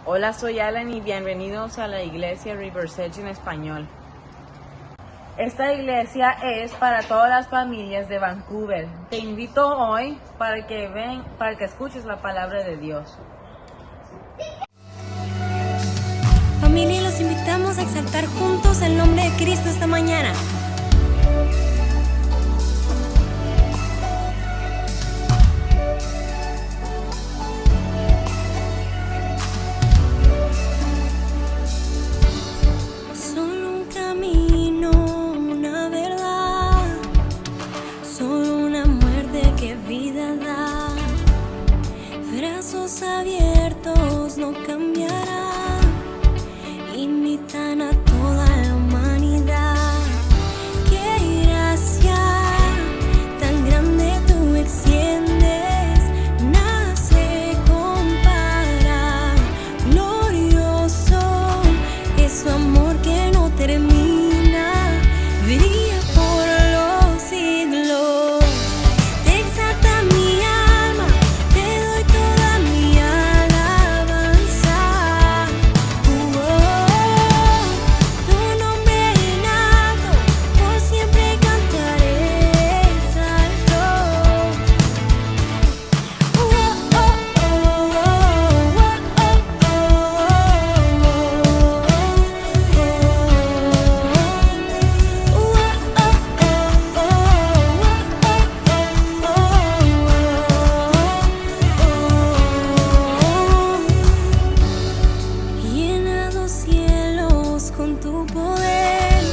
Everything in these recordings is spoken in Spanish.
Hola, soy Alan y bienvenidos a la iglesia River's Edge en español. Esta iglesia es para todas las familias de Vancouver. Te invito hoy para que escuches la palabra de Dios. Familia, los invitamos a exaltar juntos el nombre de Cristo esta mañana. Solo un camino, una verdad, solo una muerte que vida da. Brazos abiertos no cambiarán, invitan a toda la humanidad. ¡Qué gracia tan grande tú extiendes! Nada se compara. Glorioso es tu amor que no termina, brilla por los siglos. Te exalta mi alma, te doy toda mi alabanza. Tu nombre en alto, por siempre cantaré salto. Llena los cielos con tu poder,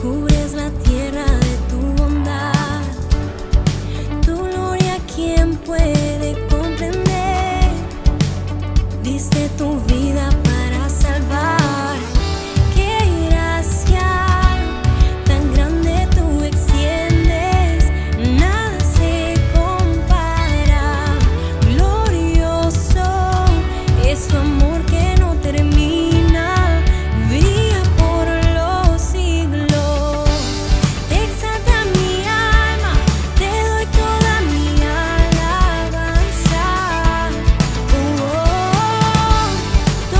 cubres la tierra de tu bondad. Tu gloria, ¿quién puede comprender? Diste tu vida para salvar. ¡Qué gracia tan grande tú extiendes! Nada se compara. Glorioso es tu amor que no termina, brilla por los siglos. Te exalta mi alma, te doy toda mi alabanza. Tu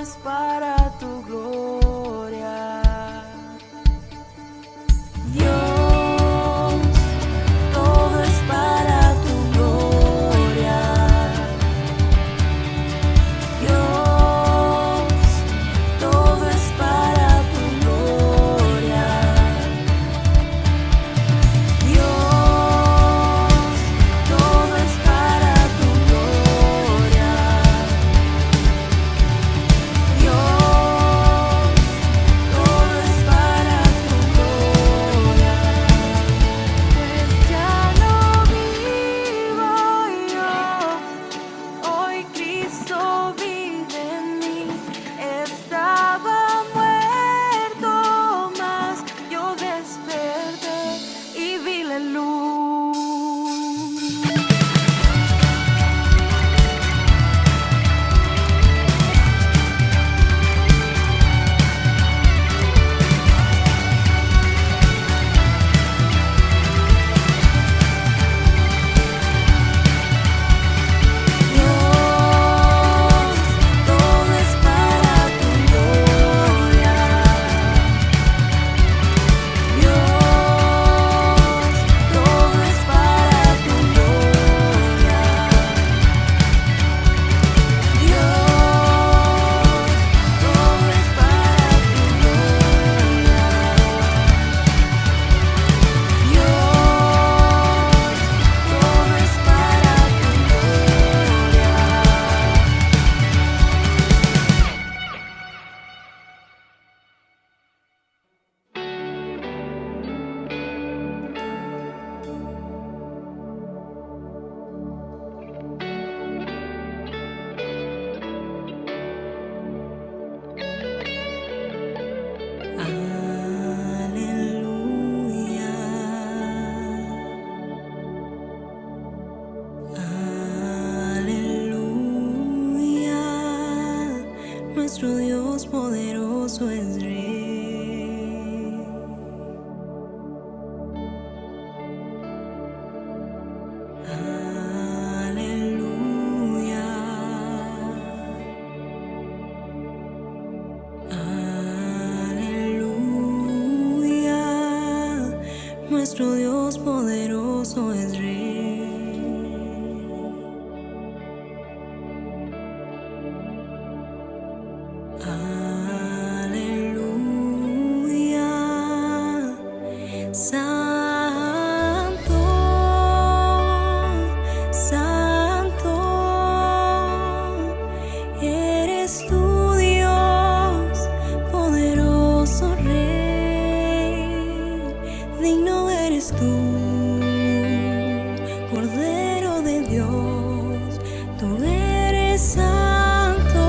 es para tu gloria. Dios, todo es para tu gloria. Dios, todo es para tu gloria. Dios, todo es para tu gloria. Dios, todo es para tu gloria. Pues ya no vivo yo, hoy Cristo vive en mí. Estaba muerto, mas yo desperté y vi la luz. Dios, todo es para tu gloria. Dios, todo es para tu gloria. Dios, todo es para tu gloria. Dios, todo es para tu Aleluya. Aleluya. Nuestro Dios poderoso es Rey. Aleluya. Aleluya. Nuestro Dios poderoso es Rey. Aleluya. Santo, santo, eres tu Dios, poderoso Rey. Digno eres tú, Cordero de Dios. Tú eres santo,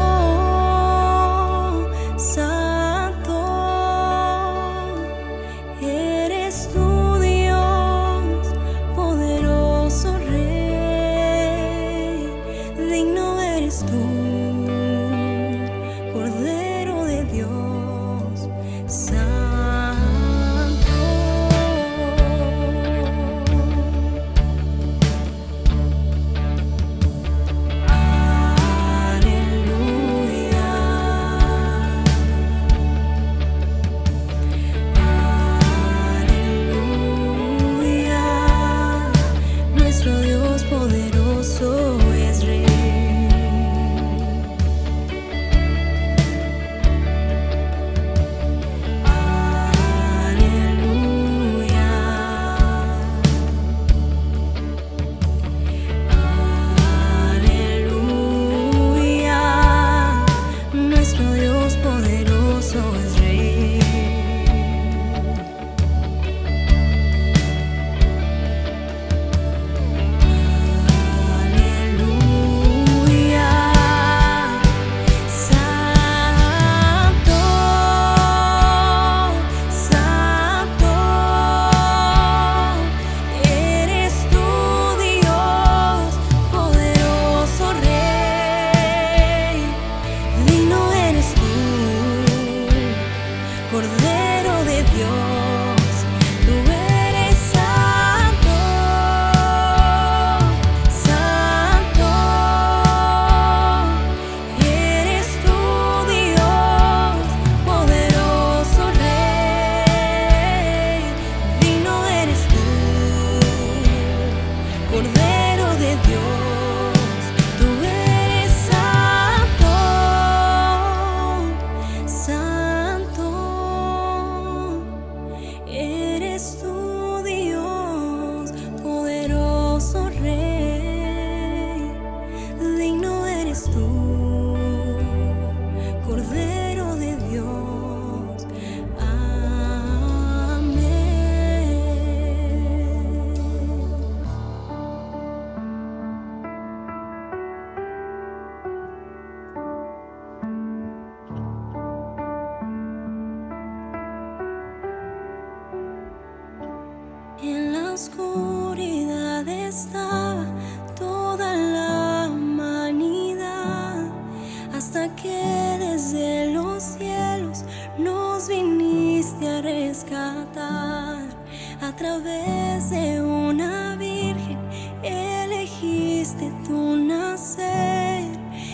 través de una virgen elegiste tú nacer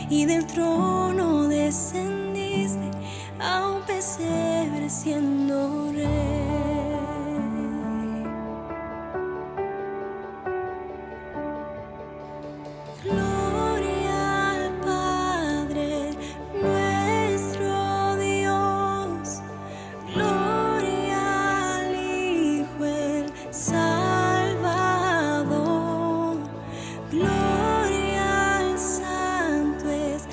y del trono descendiste a un pesebre siendo rey. Gloria al Padre, nuestro Dios. Gloria al Hijo, el Salvador. Gloria al Santo Espíritu.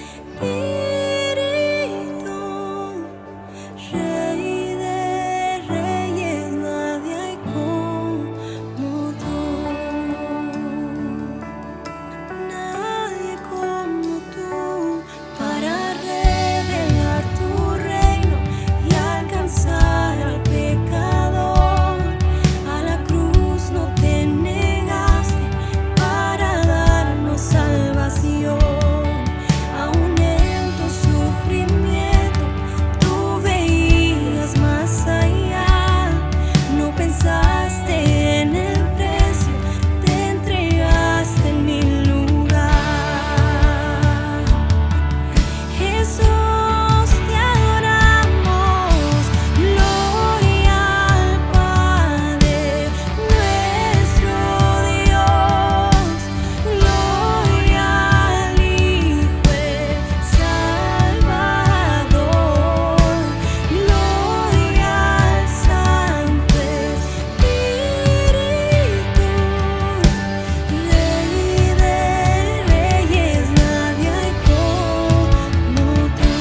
Rey de reyes, nadie hay como tú. Nadie como tú para revelar tu reino y alcanzar al pecador. A la cruz no te negaste para darnos salvación. Aún en tu sufrimiento tú veías más allá. No pensaste en el precio, te entregaste en mi lugar. Jesús, te adoramos. Gloria al Padre, nuestro Dios. Gloria al Hijo, el Salvador. Gloria al Santo Espíritu. Rey de reyes, nadie hay como tú.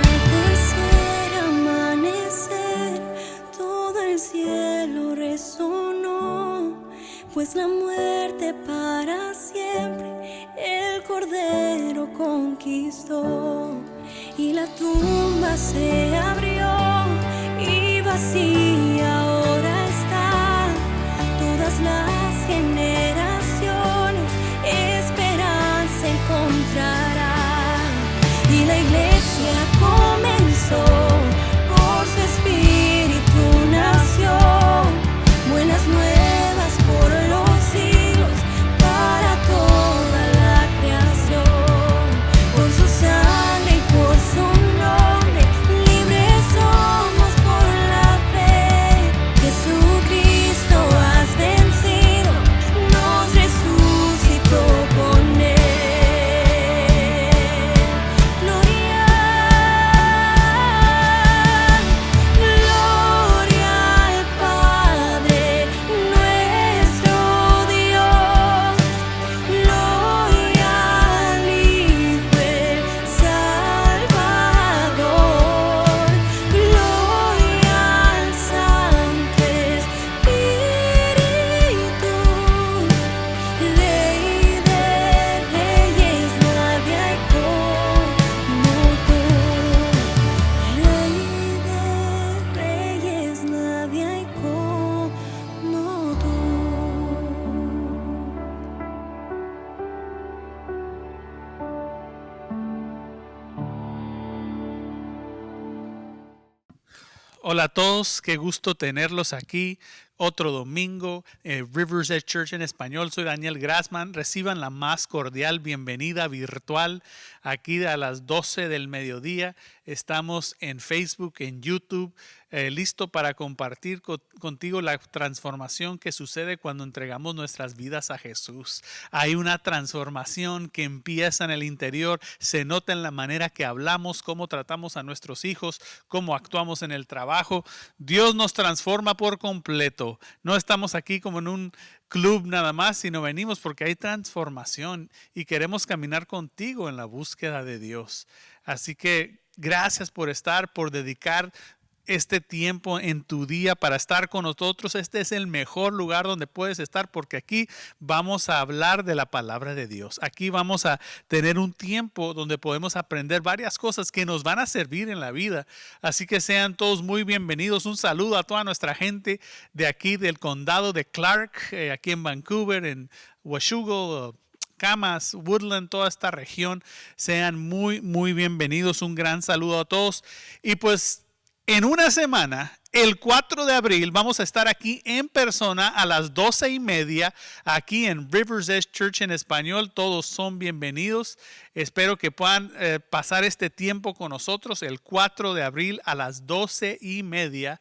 Al tercer amanecer, todo el cielo resonó, pues la muerte para siempre el Cordero conquistó. Y la tumba se abrió y vacía ahora está. Todas las generaciones esperanza encontrarán. Y la iglesia comenzó, por su espíritu nació. Buenas nuevas por los siglos, para toda la creación. Por su sangre y por su nombre, libres somos por la fe. Jesucristo has vencido, nos resucitó con él. Gloria, gloria al Padre, nuestro Dios. Gloria al Hijo, el Salvador. Gloria al Santo Espíritu. Rey de reyes, nadie hay como tú. Rey de reyes, nadie hay como tú. Hola a todos, qué gusto tenerlos aquí otro domingo, Rivers Edge Church en español. Soy Daniel Grassman. Reciban la más cordial bienvenida virtual aquí a las 12 del mediodía. Estamos en Facebook, en YouTube, listo para compartir contigo la transformación que sucede cuando entregamos nuestras vidas a Jesús. Hay una transformación que empieza en el interior, se nota en la manera que hablamos, cómo tratamos a nuestros hijos, cómo actuamos en el trabajo. Dios nos transforma por completo. No estamos aquí como en un club nada más, sino venimos porque hay transformación y queremos caminar contigo en la búsqueda de Dios. Así que gracias por estar, por dedicar este tiempo en tu día para estar con nosotros. Este es el mejor lugar donde puedes estar porque aquí vamos a hablar de la palabra de Dios. Aquí vamos a tener un tiempo donde podemos aprender varias cosas que nos van a servir en la vida. Así que sean todos muy bienvenidos. Un saludo a toda nuestra gente de aquí del condado de Clark, aquí en Vancouver, en Washougal, Escamas, Woodland, toda esta región. Sean muy, muy bienvenidos. Un gran saludo a todos. Y pues en una semana, el 4 de abril, vamos a estar aquí en persona a las 12:30, aquí en Rivers Edge Church en español. Todos son bienvenidos. Espero que puedan pasar este tiempo con nosotros el 4 de abril a las 12:30.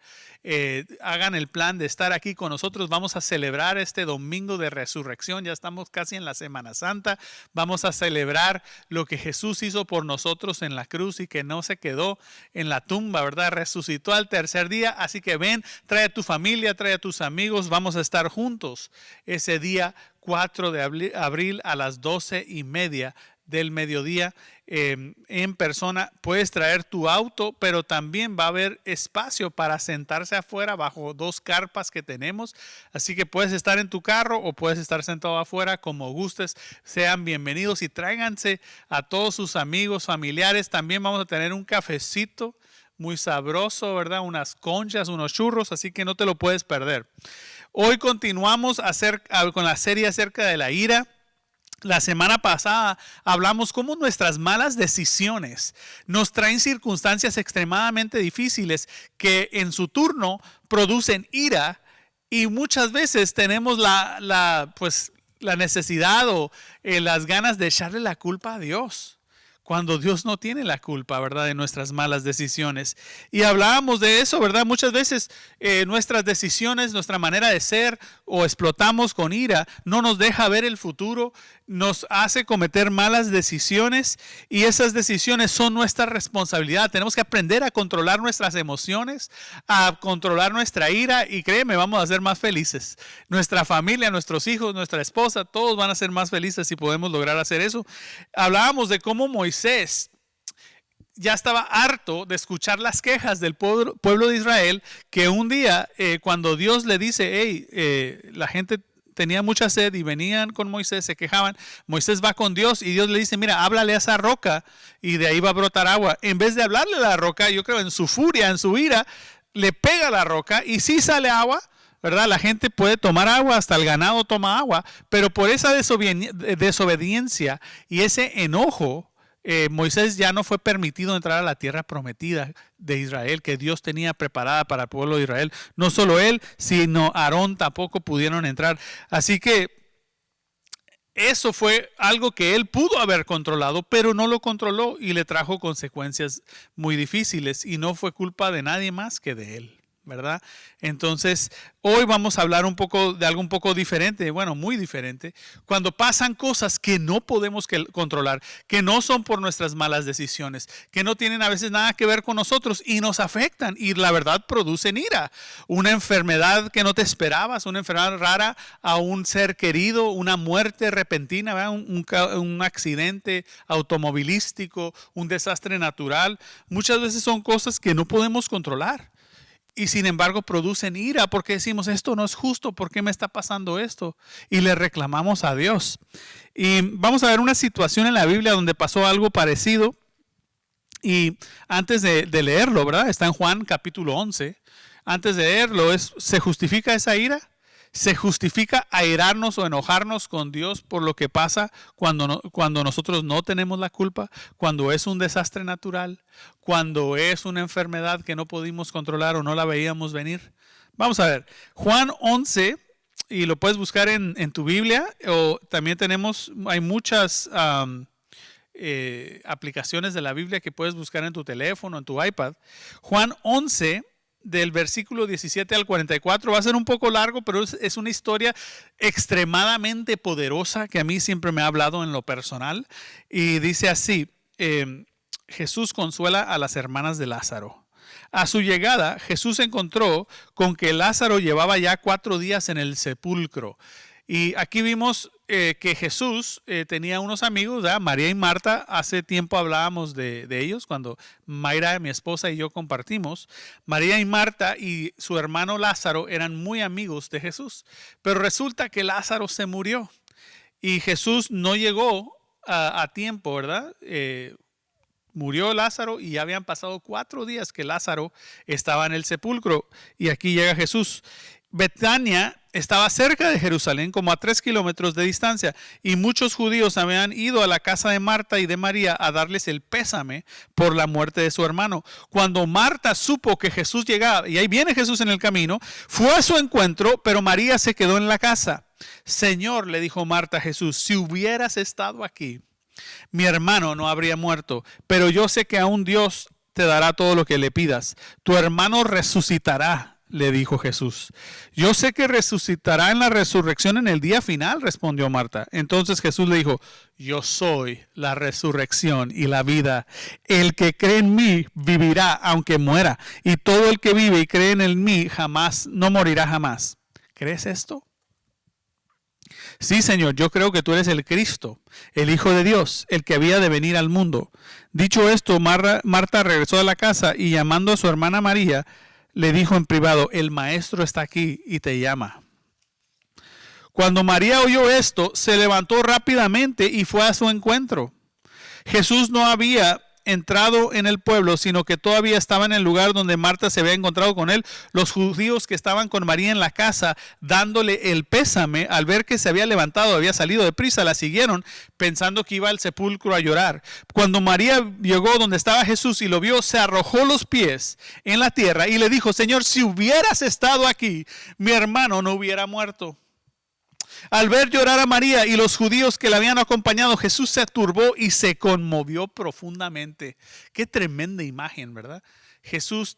Hagan el plan de estar aquí con nosotros. Vamos a celebrar este domingo de resurrección. Ya estamos casi en la Semana Santa. Vamos a celebrar lo que Jesús hizo por nosotros en la cruz y que no se quedó en la tumba, ¿verdad? Resucitó al tercer día. Así que ven, trae a tu familia, trae a tus amigos. Vamos a estar juntos ese día 4 de abril a las 12:30 del mediodía en persona. Puedes traer tu auto, pero también va a haber espacio para sentarse afuera bajo 2 carpas que tenemos. Así que puedes estar en tu carro o puedes estar sentado afuera, como gustes. Sean bienvenidos y tráiganse a todos sus amigos, familiares. También vamos a tener un cafecito muy sabroso, ¿verdad? Unas conchas, unos churros, así que no te lo puedes perder. Hoy continuamos con la serie acerca de la ira. La semana pasada hablamos cómo nuestras malas decisiones nos traen circunstancias extremadamente difíciles que en su turno producen ira, y muchas veces tenemos la necesidad o las ganas de echarle la culpa a Dios, cuando Dios no tiene la culpa, ¿verdad?, de nuestras malas decisiones. Y hablábamos de eso, ¿verdad? Muchas veces nuestras decisiones, nuestra manera de ser, o explotamos con ira, no nos deja ver el futuro, nos hace cometer malas decisiones, y esas decisiones son nuestra responsabilidad. Tenemos que aprender a controlar nuestras emociones, a controlar nuestra ira, y créeme, vamos a ser más felices. Nuestra familia, nuestros hijos, nuestra esposa, todos van a ser más felices si podemos lograr hacer eso. Hablábamos de cómo Moisés ya estaba harto de escuchar las quejas del pueblo de Israel, que un día cuando Dios le dice, la gente tenía mucha sed y venían con Moisés, se quejaban. Moisés va con Dios y Dios le dice, mira, háblale a esa roca y de ahí va a brotar agua. En vez de hablarle a la roca, yo creo en su furia, en su ira, le pega a la roca y sí sale agua, ¿verdad? La gente puede tomar agua, hasta el ganado toma agua, pero por esa desobediencia y ese enojo, Moisés ya no fue permitido entrar a la tierra prometida de Israel, que Dios tenía preparada para el pueblo de Israel. No solo él, sino Aarón tampoco pudieron entrar. Así que eso fue algo que él pudo haber controlado, pero no lo controló y le trajo consecuencias muy difíciles, y no fue culpa de nadie más que de él, ¿verdad? Entonces, hoy vamos a hablar de algo un poco diferente, bueno, muy diferente. Cuando pasan cosas que no podemos controlar, que no son por nuestras malas decisiones, que no tienen a veces nada que ver con nosotros y nos afectan, y la verdad producen ira. Una enfermedad que no te esperabas, una enfermedad rara a un ser querido, una muerte repentina, ¿verdad? Un accidente automovilístico, un desastre natural. Muchas veces son cosas que no podemos controlar. Y sin embargo producen ira, porque decimos, esto no es justo, ¿por qué me está pasando esto? Y le reclamamos a Dios. Y vamos a ver una situación en la Biblia donde pasó algo parecido. Y antes de leerlo, ¿verdad? Está en Juan capítulo 11. Antes de leerlo, ¿se justifica esa ira? ¿Se justifica airarnos o enojarnos con Dios por lo que pasa cuando nosotros no tenemos la culpa? Cuando es un desastre natural, cuando es una enfermedad que no pudimos controlar o no la veíamos venir. Vamos a ver, Juan 11, y lo puedes buscar en tu Biblia, o también hay muchas aplicaciones de la Biblia que puedes buscar en tu teléfono, en tu iPad. Juan 11, del versículo 17 al 44, va a ser un poco largo, pero es una historia extremadamente poderosa que a mí siempre me ha hablado en lo personal. Y dice así, Jesús consuela a las hermanas de Lázaro. A su llegada, Jesús se encontró con que Lázaro llevaba ya 4 días en el sepulcro. Y aquí vimos que Jesús tenía unos amigos, ¿verdad? María y Marta. Hace tiempo hablábamos de ellos, cuando Mayra, mi esposa, y yo compartimos. María y Marta y su hermano Lázaro eran muy amigos de Jesús. Pero resulta que Lázaro se murió y Jesús no llegó a tiempo, ¿verdad? Murió Lázaro y ya habían pasado 4 días que Lázaro estaba en el sepulcro, y aquí llega Jesús. Betania estaba cerca de Jerusalén, como a 3 kilómetros de distancia, y muchos judíos habían ido a la casa de Marta y de María a darles el pésame por la muerte de su hermano. Cuando Marta supo que Jesús llegaba, y ahí viene Jesús en el camino, fue a su encuentro, pero María se quedó en la casa. Señor, le dijo Marta a Jesús, si hubieras estado aquí, mi hermano no habría muerto, pero yo sé que aún Dios te dará todo lo que le pidas. Tu hermano resucitará, le dijo Jesús. Yo sé que resucitará en la resurrección en el día final, respondió Marta. Entonces Jesús le dijo, yo soy la resurrección y la vida. El que cree en mí vivirá aunque muera, y todo el que vive y cree en mí jamás, no morirá jamás. ¿Crees esto? Sí, Señor, yo creo que tú eres el Cristo, el Hijo de Dios, el que había de venir al mundo. Dicho esto, Marta regresó a la casa y llamando a su hermana María, le dijo en privado, el maestro está aquí y te llama. Cuando María oyó esto, se levantó rápidamente y fue a su encuentro. Jesús no había entrado en el pueblo, sino que todavía estaba en el lugar donde Marta se había encontrado con él. Los judíos que estaban con María en la casa, dándole el pésame, al ver que se había levantado, había salido deprisa, la siguieron pensando que iba al sepulcro a llorar. Cuando María llegó donde estaba Jesús y lo vio, se arrojó los pies en la tierra y le dijo, Señor, si hubieras estado aquí, mi hermano no hubiera muerto. Al ver llorar a María y los judíos que la habían acompañado, Jesús se turbó y se conmovió profundamente. Qué tremenda imagen, ¿verdad? Jesús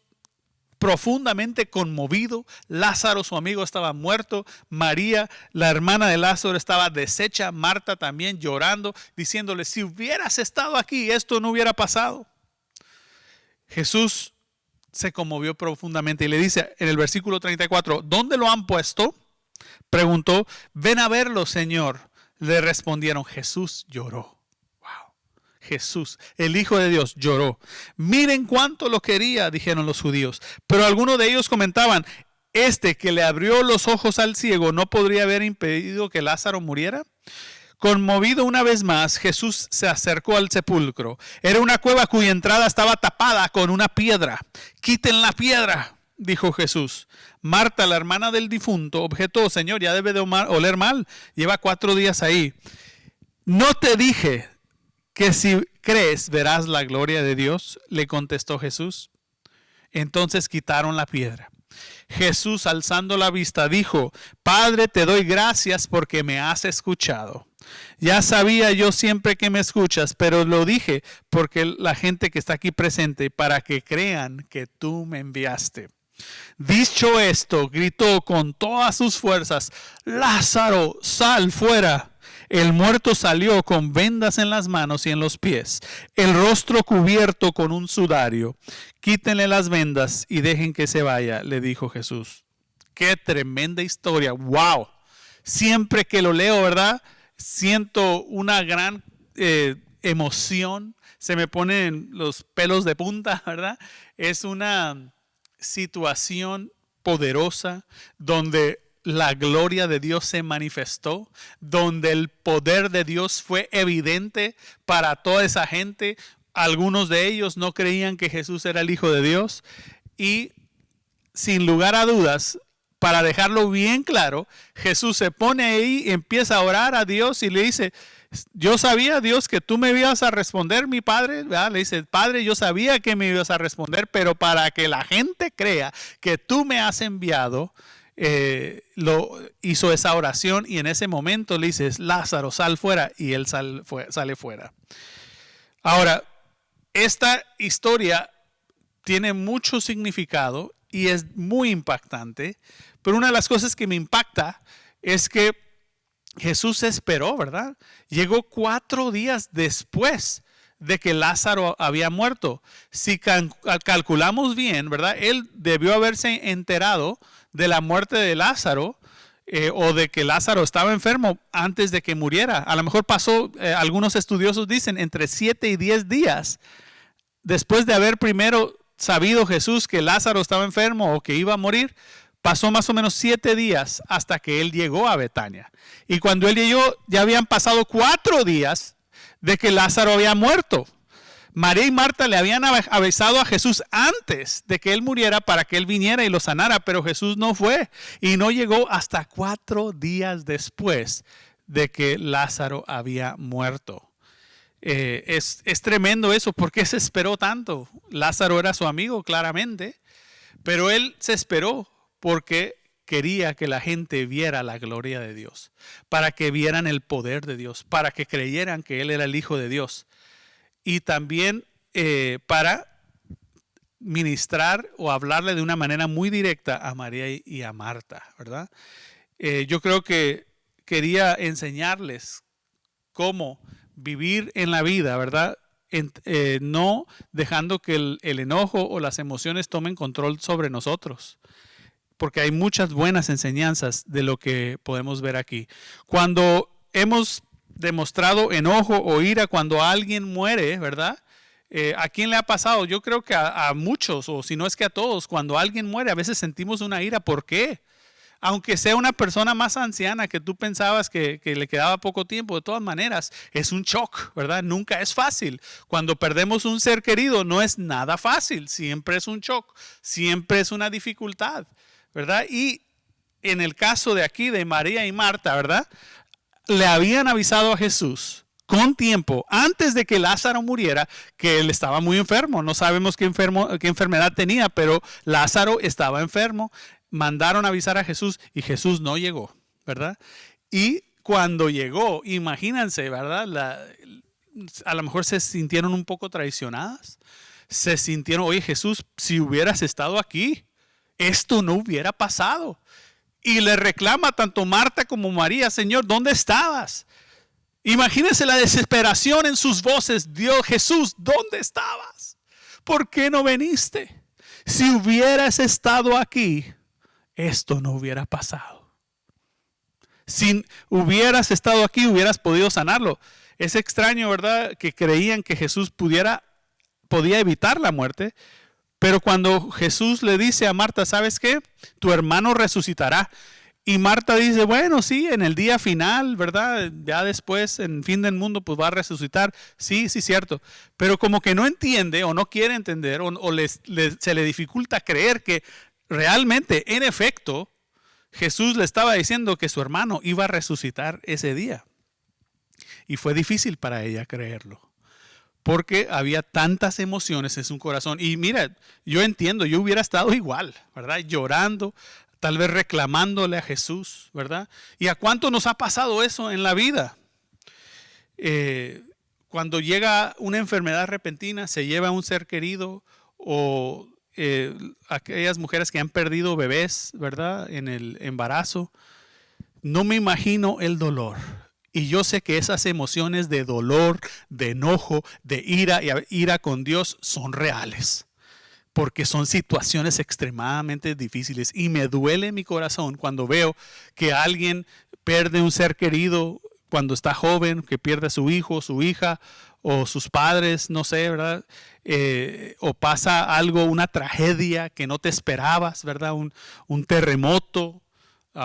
profundamente conmovido. Lázaro, su amigo, estaba muerto. María, la hermana de Lázaro, estaba deshecha. Marta también llorando, diciéndole, si hubieras estado aquí, esto no hubiera pasado. Jesús se conmovió profundamente y le dice en el versículo 34, ¿dónde lo han puesto? Preguntó, ven a verlo, Señor. Le respondieron, Jesús lloró. Wow. Jesús, el Hijo de Dios, lloró. Miren cuánto lo quería, dijeron los judíos. Pero algunos de ellos comentaban, este que le abrió los ojos al ciego, ¿no podría haber impedido que Lázaro muriera? Conmovido una vez más, Jesús se acercó al sepulcro. Era una cueva cuya entrada estaba tapada con una piedra. Quiten la piedra, dijo Jesús. Marta, la hermana del difunto, objetó, Señor, ya debe de oler mal. Lleva 4 días ahí. ¿No te dije que si crees verás la gloria de Dios? Le contestó Jesús. Entonces quitaron la piedra. Jesús, alzando la vista, dijo, Padre, te doy gracias porque me has escuchado. Ya sabía yo siempre que me escuchas, pero lo dije porque la gente que está aquí presente, para que crean que tú me enviaste. Dicho esto, gritó con todas sus fuerzas, Lázaro, sal fuera. El muerto salió con vendas en las manos y en los pies, el rostro cubierto con un sudario. Quítenle las vendas y dejen que se vaya, le dijo Jesús. Qué tremenda historia. Wow. Siempre que lo leo, ¿verdad? Siento una gran emoción. Se me ponen los pelos de punta, ¿verdad? Es una situación poderosa donde la gloria de Dios se manifestó, donde el poder de Dios fue evidente para toda esa gente. Algunos de ellos no creían que Jesús era el Hijo de Dios y sin lugar a dudas, para dejarlo bien claro, Jesús se pone ahí y empieza a orar a Dios y le dice, yo sabía, Dios, que tú me ibas a responder, mi Padre, ¿verdad? Le dice, Padre, yo sabía que me ibas a responder, pero para que la gente crea que tú me has enviado, lo hizo esa oración y en ese momento le dices, Lázaro, sal fuera, y él sale fuera. Ahora, esta historia tiene mucho significado y es muy impactante, pero una de las cosas que me impacta es que Jesús esperó, ¿verdad? Llegó 4 días después de que Lázaro había muerto. Si calculamos bien, ¿verdad? Él debió haberse enterado de la muerte de Lázaro o de que Lázaro estaba enfermo antes de que muriera. A lo mejor pasó, algunos estudiosos dicen, entre 7 y 10 días después de haber primero sabido Jesús que Lázaro estaba enfermo o que iba a morir. Pasó más o menos 7 días hasta que él llegó a Betania. Y cuando él llegó, ya habían pasado 4 días de que Lázaro había muerto. María y Marta le habían avisado a Jesús antes de que él muriera para que él viniera y lo sanara, pero Jesús no fue y no llegó hasta 4 días después de que Lázaro había muerto. Es tremendo eso. ¿Por qué se esperó tanto? Lázaro era su amigo, claramente, pero él se esperó porque quería que la gente viera la gloria de Dios, para que vieran el poder de Dios, para que creyeran que Él era el Hijo de Dios. Y también para ministrar o hablarle de una manera muy directa a María y a Marta, ¿verdad? Yo creo que quería enseñarles cómo vivir en la vida, ¿verdad? No dejando que el enojo o las emociones tomen control sobre nosotros. Porque hay muchas buenas enseñanzas de lo que podemos ver aquí. Cuando hemos demostrado enojo o ira cuando alguien muere, ¿verdad? ¿A quién le ha pasado? Yo creo que a muchos, o si no es que a todos, cuando alguien muere a veces sentimos una ira. ¿Por qué? Aunque sea una persona más anciana que tú pensabas que le quedaba poco tiempo, de todas maneras es un shock, ¿verdad? Nunca es fácil. Cuando perdemos un ser querido no es nada fácil, siempre es un shock, siempre es una dificultad, ¿verdad? Y en el caso de aquí de María y Marta, ¿verdad? Le habían avisado a Jesús con tiempo, antes de que Lázaro muriera, que él estaba muy enfermo. No sabemos qué enfermedad tenía, pero Lázaro estaba enfermo. Mandaron a avisar a Jesús y Jesús no llegó, ¿verdad? Y cuando llegó, imagínense, ¿verdad? A lo mejor se sintieron un poco traicionadas. Se sintieron, oye Jesús, si hubieras estado aquí, esto no hubiera pasado. Y le reclama tanto Marta como María, Señor, ¿dónde estabas? Imagínense la desesperación en sus voces. Dios, Jesús, ¿dónde estabas? ¿Por qué no viniste? Si hubieras estado aquí, esto no hubiera pasado. Si hubieras estado aquí, hubieras podido sanarlo. Es extraño, ¿verdad? Que creían que Jesús podía evitar la muerte. Pero cuando Jesús le dice a Marta, ¿sabes qué? Tu hermano resucitará. Y Marta dice, bueno, sí, en el día final, ¿verdad? Ya después, en fin del mundo, pues va a resucitar. Sí, sí, cierto. Pero como que no entiende o no quiere entender o se le dificulta creer que realmente, en efecto, Jesús le estaba diciendo que su hermano iba a resucitar ese día. Y fue difícil para ella creerlo. Porque había tantas emociones en su corazón. Y mira, yo entiendo, yo hubiera estado igual, ¿verdad? Llorando, tal vez reclamándole a Jesús, ¿verdad? ¿Y a cuánto nos ha pasado eso en la vida? Cuando llega una enfermedad repentina, se lleva a un ser querido o aquellas mujeres que han perdido bebés, ¿verdad? En el embarazo. No me imagino el dolor. Y yo sé que esas emociones de dolor, de enojo, de ira y ira con Dios son reales. Porque son situaciones extremadamente difíciles. Y me duele mi corazón cuando veo que alguien pierde un ser querido cuando está joven, que pierde a su hijo, su hija o sus padres, no sé, ¿verdad? O pasa algo, una tragedia que no te esperabas, ¿verdad? Un terremoto.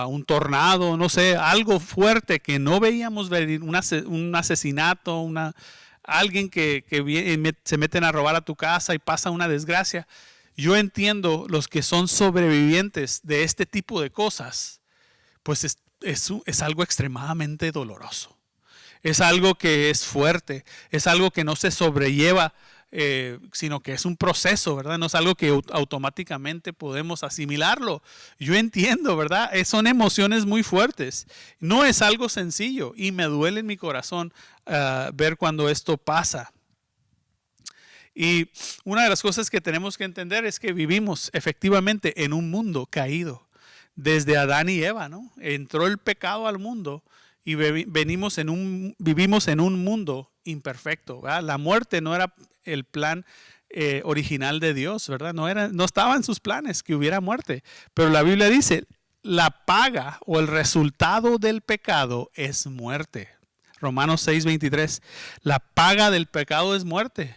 Un tornado, no sé, algo fuerte que no veíamos venir, un asesinato, alguien que se meten a robar a tu casa y pasa una desgracia. Yo entiendo los que son sobrevivientes de este tipo de cosas, pues es algo extremadamente doloroso. Es algo que es fuerte, es algo que no se sobrelleva, sino que es un proceso, ¿verdad? No es algo que automáticamente podemos asimilarlo. Yo entiendo, ¿verdad? Son emociones muy fuertes. No es algo sencillo y me duele en mi corazón ver cuando esto pasa. Y una de las cosas que tenemos que entender es que vivimos efectivamente en un mundo caído. Desde Adán y Eva, ¿no? Entró el pecado al mundo y vivimos en un mundo imperfecto, ¿verdad? La muerte no era el plan original de Dios, ¿verdad? No estaba en sus planes que hubiera muerte. Pero la Biblia dice, la paga o el resultado del pecado es muerte. Romanos 6:23, la paga del pecado es muerte,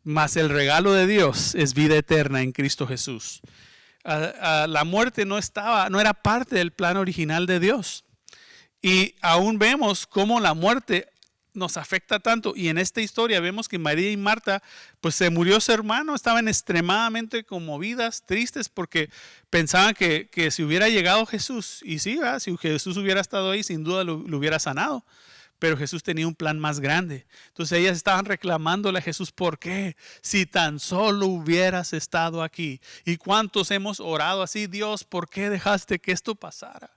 mas el regalo de Dios es vida eterna en Cristo Jesús. La muerte no era parte del plan original de Dios. Y aún vemos cómo la muerte nos afecta tanto. Y en esta historia vemos que María y Marta, pues se murió su hermano, estaban extremadamente conmovidas, tristes, porque pensaban que si hubiera llegado Jesús, y sí, ¿verdad? Si Jesús hubiera estado ahí, sin duda lo hubiera sanado. Pero Jesús tenía un plan más grande. Entonces ellas estaban reclamándole a Jesús, ¿por qué? Si tan solo hubieras estado aquí. ¿Y cuántos hemos orado así? Dios, ¿por qué dejaste que esto pasara?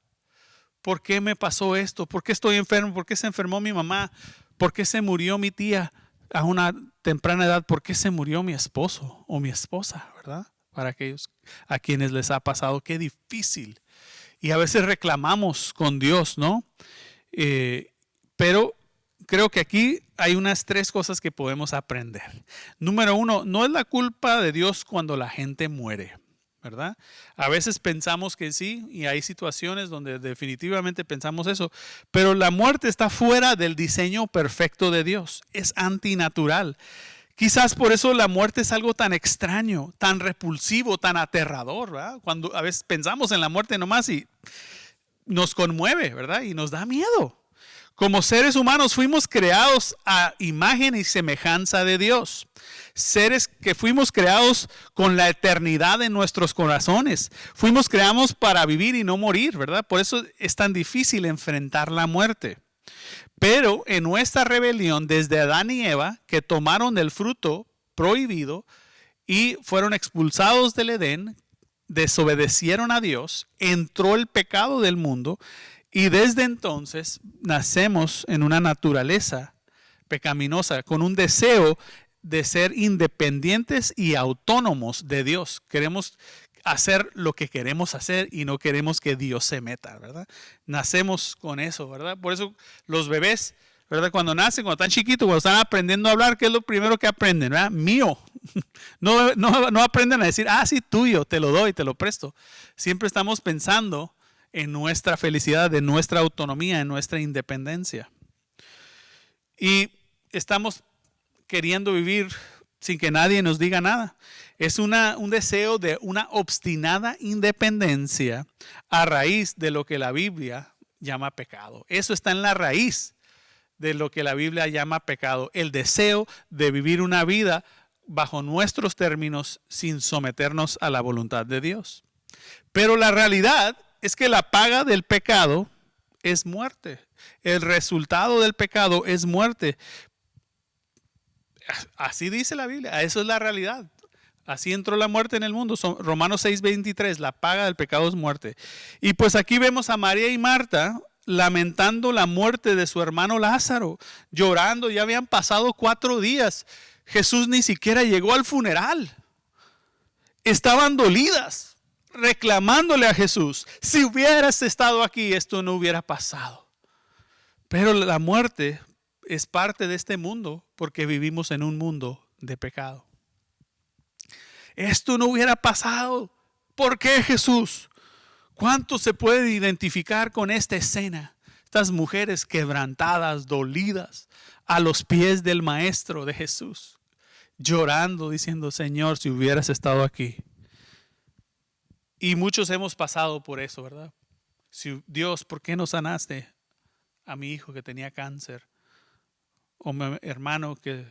¿Por qué me pasó esto? ¿Por qué estoy enfermo? ¿Por qué se enfermó mi mamá? ¿Por qué se murió mi tía a una temprana edad? ¿Por qué se murió mi esposo o mi esposa? ¿Verdad? Para aquellos a quienes les ha pasado, qué difícil. Y a veces reclamamos con Dios, ¿no? Pero creo que aquí hay unas 3 cosas que podemos aprender. Número 1, no es la culpa de Dios cuando la gente muere, ¿verdad? A veces pensamos que sí, y hay situaciones donde definitivamente pensamos eso, pero la muerte está fuera del diseño perfecto de Dios, es antinatural. Quizás por eso la muerte es algo tan extraño, tan repulsivo, tan aterrador, ¿verdad? Cuando a veces pensamos en la muerte nomás y nos conmueve, ¿verdad? Y nos da miedo. Como seres humanos fuimos creados a imagen y semejanza de Dios. Seres que fuimos creados con la eternidad en nuestros corazones. Fuimos creados para vivir y no morir, ¿verdad? Por eso es tan difícil enfrentar la muerte. Pero en nuestra rebelión, desde Adán y Eva, que tomaron del fruto prohibido y fueron expulsados del Edén, desobedecieron a Dios, entró el pecado del mundo. Y desde entonces nacemos en una naturaleza pecaminosa, con un deseo de ser independientes y autónomos de Dios. Queremos hacer lo que queremos hacer y no queremos que Dios se meta, ¿verdad? Nacemos con eso, ¿verdad? Por eso los bebés, ¿verdad? Cuando nacen, cuando están chiquitos, cuando están aprendiendo a hablar, ¿qué es lo primero que aprenden? ¿Verdad? Mío. No aprenden a decir, sí, tuyo, te lo doy, te lo presto. Siempre estamos pensando en nuestra felicidad, en nuestra autonomía, en nuestra independencia. Y estamos queriendo vivir sin que nadie nos diga nada. Es un deseo de una obstinada independencia a raíz de lo que la Biblia llama pecado. Eso está en la raíz de lo que la Biblia llama pecado. El deseo de vivir una vida bajo nuestros términos sin someternos a la voluntad de Dios. Pero la realidad es que la paga del pecado es muerte. El resultado del pecado es muerte. Así dice la Biblia. Eso es la realidad. Así entró la muerte en el mundo. Romanos 6:23. La paga del pecado es muerte. Y pues aquí vemos a María y Marta lamentando la muerte de su hermano Lázaro. Llorando. Ya habían pasado 4 días. Jesús ni siquiera llegó al funeral. Estaban dolidas, reclamándole a Jesús, si hubieras estado aquí, esto no hubiera pasado. Pero la muerte es parte de este mundo porque vivimos en un mundo de pecado. Esto no hubiera pasado. ¿Por qué, Jesús? ¿Cuánto se puede identificar con esta escena? Estas mujeres quebrantadas, dolidas, a los pies del Maestro de Jesús, llorando, diciendo, Señor, si hubieras estado aquí. Y muchos hemos pasado por eso, ¿verdad? Dios, ¿por qué no sanaste a mi hijo que tenía cáncer? O mi hermano que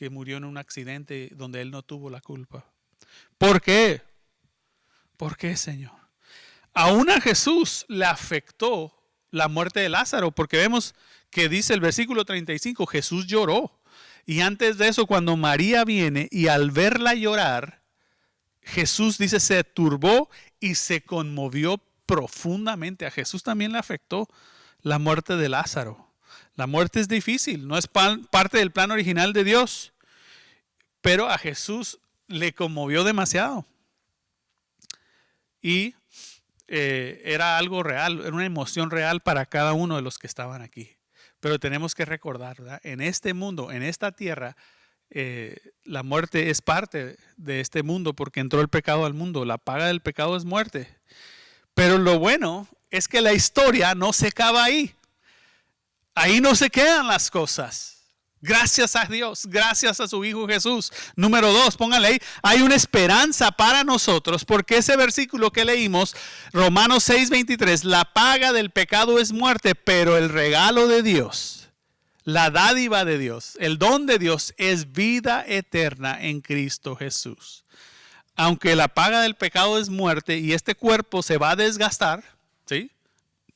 murió en un accidente donde él no tuvo la culpa. ¿Por qué? ¿Por qué, Señor? Aún a Jesús le afectó la muerte de Lázaro, porque vemos que dice el versículo 35, Jesús lloró. Y antes de eso, cuando María viene y al verla llorar, Jesús dice se turbó y se conmovió profundamente. A Jesús también le afectó la muerte de Lázaro. La muerte es difícil, no es parte del plan original de Dios, pero a Jesús le conmovió demasiado. Y era algo real, era una emoción real para cada uno de los que estaban aquí. Pero tenemos que recordar, ¿verdad? En este mundo, en esta tierra, la muerte es parte de este mundo porque entró el pecado al mundo. La paga del pecado es muerte. Pero lo bueno es que la historia no se acaba ahí. Ahí no se quedan las cosas. Gracias a Dios, gracias a su Hijo Jesús. Número 2, pónganle ahí, hay una esperanza para nosotros, porque ese versículo que leímos, Romanos 6:23, la paga del pecado es muerte, pero el regalo de Dios, La dádiva de Dios, el don de Dios es vida eterna en Cristo Jesús. Aunque la paga del pecado es muerte y este cuerpo se va a desgastar, ¿sí?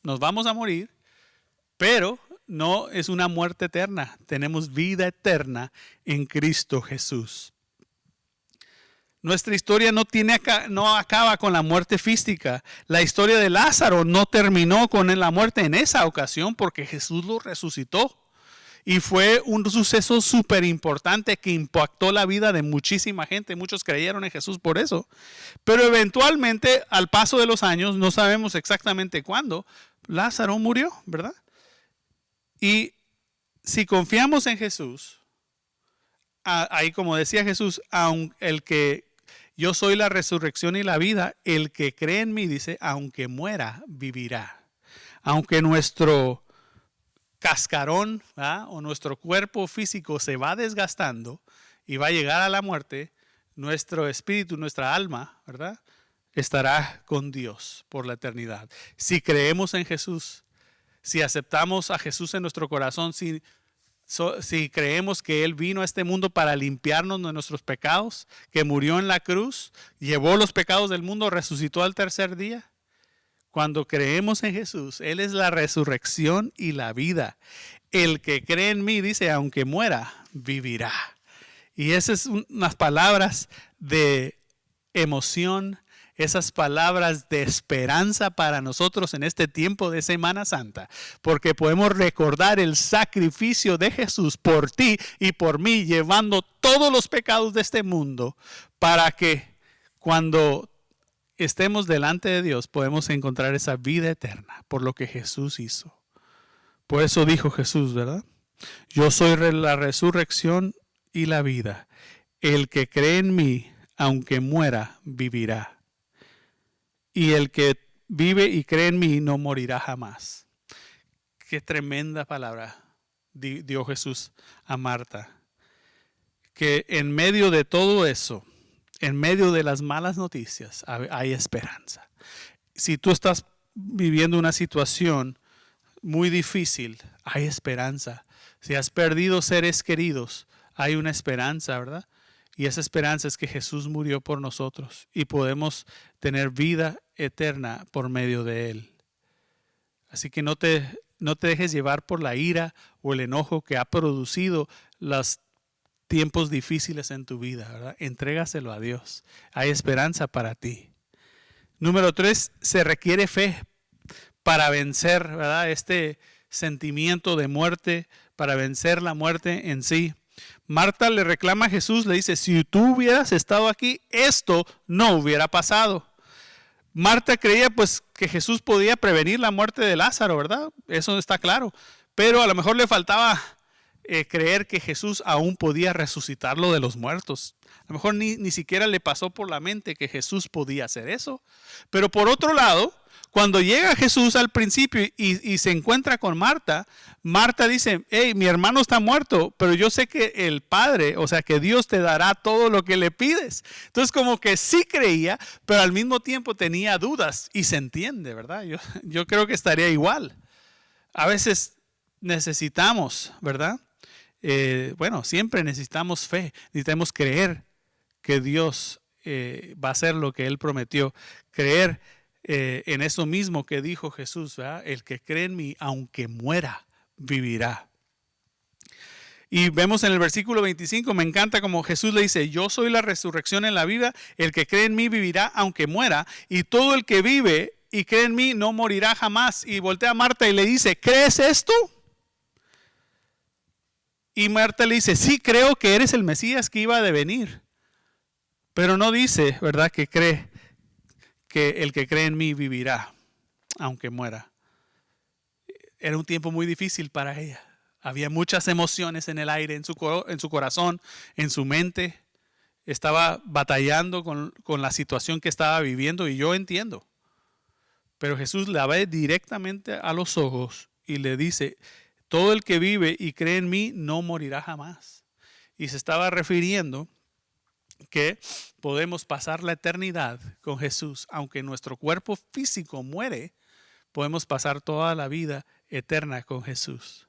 Nos vamos a morir, pero no es una muerte eterna. Tenemos vida eterna en Cristo Jesús. Nuestra historia no acaba con la muerte física. La historia de Lázaro no terminó con la muerte en esa ocasión porque Jesús lo resucitó. Y fue un suceso súper importante que impactó la vida de muchísima gente. Muchos creyeron en Jesús por eso. Pero eventualmente, al paso de los años, no sabemos exactamente cuándo, Lázaro murió, ¿verdad? Y si confiamos en Jesús, ahí como decía Jesús, el que yo soy la resurrección y la vida, el que cree en mí, dice, aunque muera, vivirá. Aunque nuestro cascarón, ¿verdad?, o nuestro cuerpo físico se va desgastando y va a llegar a la muerte, nuestro espíritu, nuestra alma, ¿verdad?, estará con Dios por la eternidad. Si creemos en Jesús, si aceptamos a Jesús en nuestro corazón, si creemos que Él vino a este mundo para limpiarnos de nuestros pecados, que murió en la cruz, llevó los pecados del mundo, resucitó al tercer día. Cuando creemos en Jesús, Él es la resurrección y la vida. El que cree en mí, dice, aunque muera, vivirá. Y esas son unas palabras de emoción, esas palabras de esperanza para nosotros en este tiempo de Semana Santa, porque podemos recordar el sacrificio de Jesús por ti y por mí, llevando todos los pecados de este mundo, para que cuando estemos delante de Dios podemos encontrar esa vida eterna por lo que Jesús hizo. Por eso dijo Jesús, ¿verdad? Yo soy la resurrección y la vida. El que cree en mí, aunque muera, vivirá. Y el que vive y cree en mí no morirá jamás. Qué tremenda palabra dio Jesús a Marta. Que en medio de todo eso, en medio de las malas noticias, hay esperanza. Si tú estás viviendo una situación muy difícil, hay esperanza. Si has perdido seres queridos, hay una esperanza, ¿verdad? Y esa esperanza es que Jesús murió por nosotros y podemos tener vida eterna por medio de Él. Así que no te dejes llevar por la ira o el enojo que ha producido los tiempos difíciles en tu vida, ¿verdad? Entrégaselo a Dios. Hay esperanza para ti. Número 3, se requiere fe para vencer, ¿verdad?, este sentimiento de muerte, para vencer la muerte en sí. Marta le reclama a Jesús, le dice, si tú hubieras estado aquí, esto no hubiera pasado. Marta creía pues que Jesús podía prevenir la muerte de Lázaro, ¿verdad? Eso está claro. Pero a lo mejor le faltaba creer que Jesús aún podía resucitarlo de los muertos. A lo mejor ni siquiera le pasó por la mente que Jesús podía hacer eso. Pero por otro lado, cuando llega Jesús al principio y se encuentra con Marta, Marta dice, hey, mi hermano está muerto, pero yo sé que el Padre, o sea, que Dios te dará todo lo que le pides. Entonces como que sí creía, pero al mismo tiempo tenía dudas y se entiende, ¿verdad? Yo creo que estaría igual. A veces necesitamos, ¿verdad? Siempre necesitamos fe, necesitamos creer que Dios va a hacer lo que Él prometió, creer en eso mismo que dijo Jesús, ¿verdad? El que cree en mí, aunque muera, vivirá. Y vemos en el versículo 25, me encanta como Jesús le dice, yo soy la resurrección en la vida, el que cree en mí vivirá aunque muera, y todo el que vive y cree en mí no morirá jamás. Y voltea a Marta y le dice, ¿crees esto? Y Marta le dice, sí, creo que eres el Mesías que iba a venir. Pero no dice, ¿verdad?, que cree que el que cree en mí vivirá, aunque muera. Era un tiempo muy difícil para ella. Había muchas emociones en el aire, en su corazón, en su mente. Estaba batallando con la situación que estaba viviendo, y yo entiendo. Pero Jesús la ve directamente a los ojos y le dice, todo el que vive y cree en mí no morirá jamás. Y se estaba refiriendo que podemos pasar la eternidad con Jesús. Aunque nuestro cuerpo físico muere, podemos pasar toda la vida eterna con Jesús.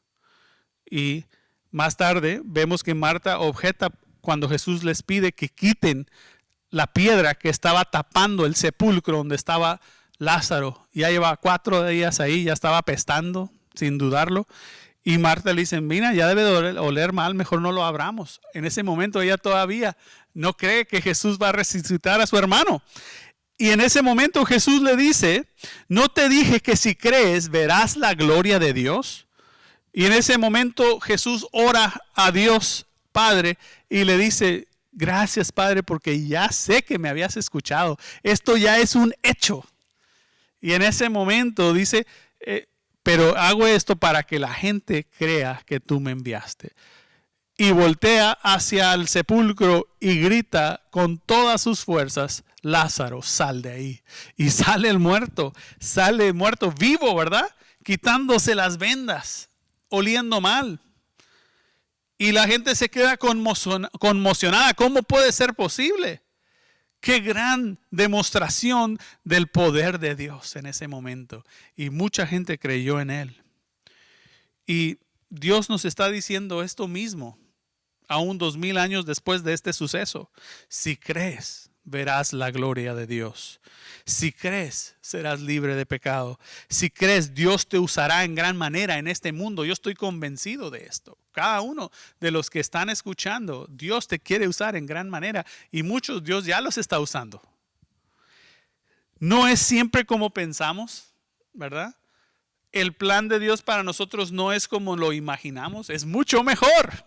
Y más tarde vemos que Marta objeta cuando Jesús les pide que quiten la piedra que estaba tapando el sepulcro donde estaba Lázaro. Ya lleva 4 días ahí, ya estaba apestando, sin dudarlo. Y Marta le dice, mira, ya debe de oler mal, mejor no lo abramos. En ese momento ella todavía no cree que Jesús va a resucitar a su hermano. Y en ese momento Jesús le dice, ¿no te dije que si crees verás la gloria de Dios? Y en ese momento Jesús ora a Dios Padre y le dice, gracias Padre porque ya sé que me habías escuchado. Esto ya es un hecho. Y en ese momento dice, pero hago esto para que la gente crea que tú me enviaste. Y voltea hacia el sepulcro y grita con todas sus fuerzas, Lázaro, sal de ahí. Y sale muerto vivo, ¿verdad? Quitándose las vendas, oliendo mal. Y la gente se queda conmocionada. ¿Cómo puede ser posible? Qué gran demostración del poder de Dios en ese momento. Y mucha gente creyó en Él. Y Dios nos está diciendo esto mismo, aún 2000 años después de este suceso. Si crees, verás la gloria de Dios. Si crees, serás libre de pecado. Si crees, Dios te usará en gran manera en este mundo. Yo estoy convencido de esto. Cada uno de los que están escuchando, Dios te quiere usar en gran manera y muchos Dios ya los está usando. No es siempre como pensamos, ¿verdad? El plan de Dios para nosotros no es como lo imaginamos, es mucho mejor.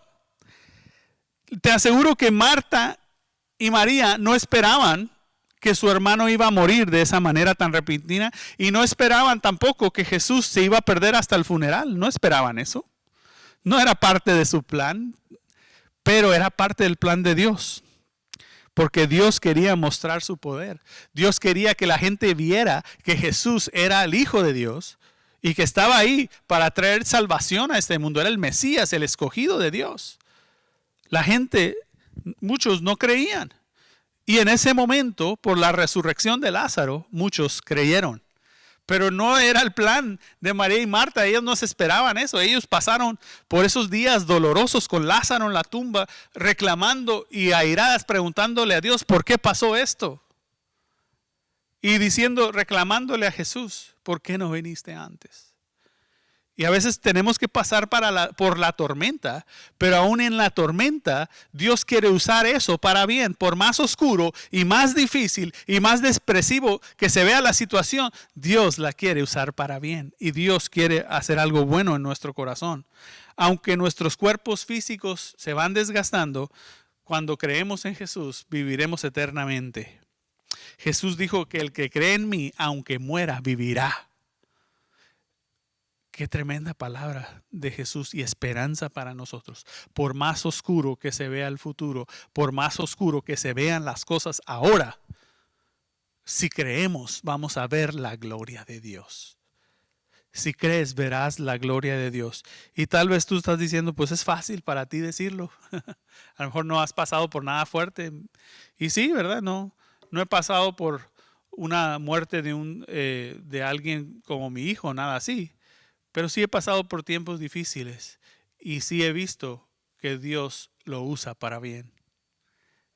Te aseguro que Marta y María no esperaban que su hermano iba a morir de esa manera tan repentina y no esperaban tampoco que Jesús se iba a perder hasta el funeral. No esperaban eso. No era parte de su plan, pero era parte del plan de Dios. Porque Dios quería mostrar su poder. Dios quería que la gente viera que Jesús era el Hijo de Dios y que estaba ahí para traer salvación a este mundo. Era el Mesías, el escogido de Dios. La gente, muchos no creían. Y en ese momento, por la resurrección de Lázaro, muchos creyeron. Pero no era el plan de María y Marta. Ellos no se esperaban eso. Ellos pasaron por esos días dolorosos con Lázaro en la tumba, reclamando y airadas, preguntándole a Dios, ¿por qué pasó esto? Y reclamándole a Jesús, ¿por qué no viniste antes? Y a veces tenemos que pasar por la tormenta, pero aún en la tormenta Dios quiere usar eso para bien. Por más oscuro y más difícil y más depresivo que se vea la situación, Dios la quiere usar para bien. Y Dios quiere hacer algo bueno en nuestro corazón. Aunque nuestros cuerpos físicos se van desgastando, cuando creemos en Jesús viviremos eternamente. Jesús dijo que el que cree en mí, aunque muera, vivirá. Qué tremenda palabra de Jesús y esperanza para nosotros. Por más oscuro que se vea el futuro, por más oscuro que se vean las cosas ahora, si creemos vamos a ver la gloria de Dios. Si crees verás la gloria de Dios. Y tal vez tú estás diciendo, pues es fácil para ti decirlo. A lo mejor no has pasado por nada fuerte. Y sí, ¿verdad? No he pasado por una muerte de alguien como mi hijo, nada así. Pero sí he pasado por tiempos difíciles y sí he visto que Dios lo usa para bien.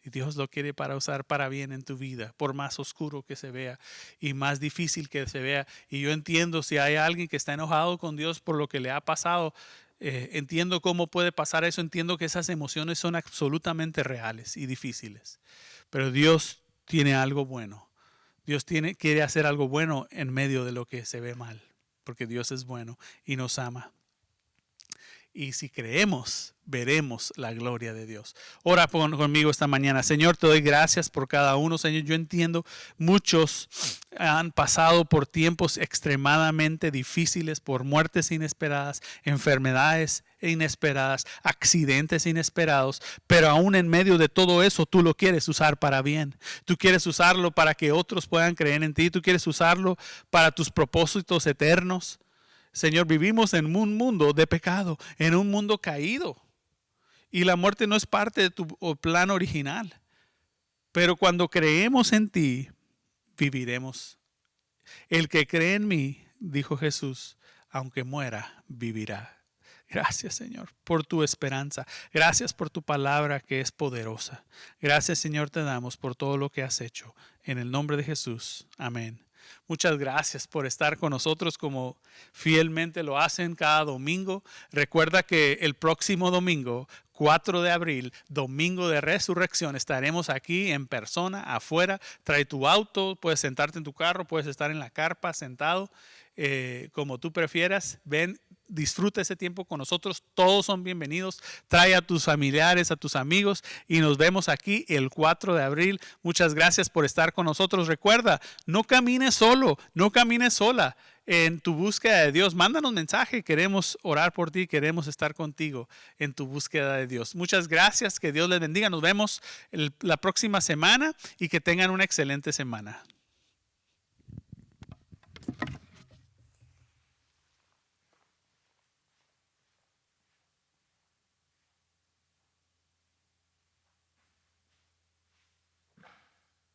Y Dios lo quiere usar para bien en tu vida, por más oscuro que se vea y más difícil que se vea. Y yo entiendo si hay alguien que está enojado con Dios por lo que le ha pasado, entiendo cómo puede pasar eso, entiendo que esas emociones son absolutamente reales y difíciles. Pero Dios tiene algo bueno. Dios quiere hacer algo bueno en medio de lo que se ve mal. Porque Dios es bueno y nos ama. Y si creemos, veremos la gloria de Dios. Ora conmigo esta mañana. Señor, te doy gracias por cada uno. Señor, yo entiendo, muchos han pasado por tiempos extremadamente difíciles, por muertes inesperadas, enfermedades inesperadas, accidentes inesperados, pero aún en medio de todo eso, tú lo quieres usar para bien. Tú quieres usarlo para que otros puedan creer en ti. Tú quieres usarlo para tus propósitos eternos. Señor, vivimos en un mundo de pecado, en un mundo caído. Y la muerte no es parte de tu plan original. Pero cuando creemos en ti, viviremos. El que cree en mí, dijo Jesús, aunque muera, vivirá. Gracias, Señor, por tu esperanza. Gracias por tu palabra que es poderosa. Gracias, Señor, te damos por todo lo que has hecho. En el nombre de Jesús. Amén. Muchas gracias por estar con nosotros como fielmente lo hacen cada domingo. Recuerda que el próximo domingo, 4 de abril, domingo de resurrección, estaremos aquí en persona, afuera. Trae tu auto, puedes sentarte en tu carro, puedes estar en la carpa sentado, como tú prefieras. Ven, disfruta ese tiempo con nosotros. Todos son bienvenidos. Trae a tus familiares, a tus amigos y nos vemos aquí el 4 de abril. Muchas gracias por estar con nosotros. Recuerda, no camines solo, no camines sola en tu búsqueda de Dios. Mándanos mensaje, queremos orar por ti, queremos estar contigo en tu búsqueda de Dios. Muchas gracias, que Dios les bendiga. Nos vemos la próxima semana y que tengan una excelente semana.